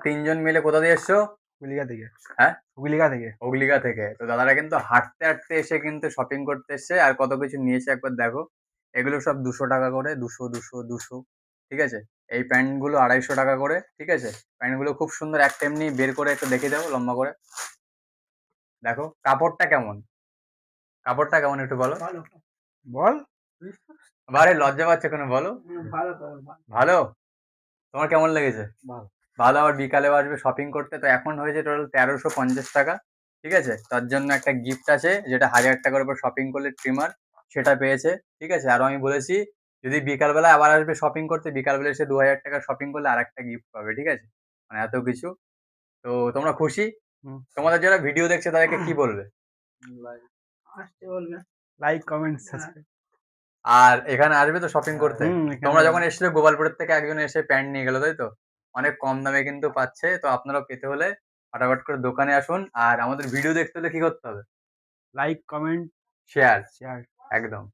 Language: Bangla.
তিনজন মিলে কোথা দিয়ে এসছো? হুগলিগা থেকে। হ্যাঁ, হুগলিগা থেকে। হুগলিগা থেকে। তো দাদারা কিন্তু হাঁটতে হাঁটতে এসে কিন্তু শপিং করতে এসছে, আর কত কিছু নিয়েছে একবার দেখো। এগুলো সব 200 টাকা করে, 200, 200, 200। ঠিক আছে, এই প্যান্টগুলো 250 টাকা করে। ঠিক আছে, প্যান্টগুলো খুব সুন্দর। একটা এমনি বের করে একটু দেখে দাও লম্বা করে। দেখো কাপড়টা কেমন, কাপড়টা কেমন একটু বলো। ভালো। বল। বারে লজ্জা পাচ্ছে কেন বলো। ভালো। ভালো, তোমার কেমন লেগেছে? ভালো। ভালো। আবার বিকালেও আসবে শপিং করতে। তো এখন হয়েছে টোটাল 1350 টাকা। ঠিক আছে, তার জন্য একটা গিফট আছে, যেটা 1000 টাকার উপর শপিং করলে ট্রিমার সেটা পেয়েছে। ঠিক আছে, আরো আমি বলেছি যদি বিকালবেলা আবার আসবে শপিং করতে, বিকালবেলা এসে 2000 টাকা শপিং করলে আর একটা গিফট পাবে। ঠিক আছে, মানে এত কিছু। তো তোমরা খুশি? হুম। তোমাদের যারা ভিডিও দেখছে তাদেরকে কি বলবে? আসতে বলবে। Like, comment, subscribe. আর এখানে আসবে তো শপিং করতে? এখানে তোমরা যখন এসেছিলে গোপালপুরের থেকে একজন এসে প্যান্ট নিয়ে গেল, তাই তো? অনেক কম দামে কিন্তু পাচ্ছে। তো আপনারাও পেতে হলে ফটাফট করে দোকানে আসুন। আর আমাদের ভিডিও দেখতে হলে কি করতে হবে? Like, comment, share. শেয়ার। একদম।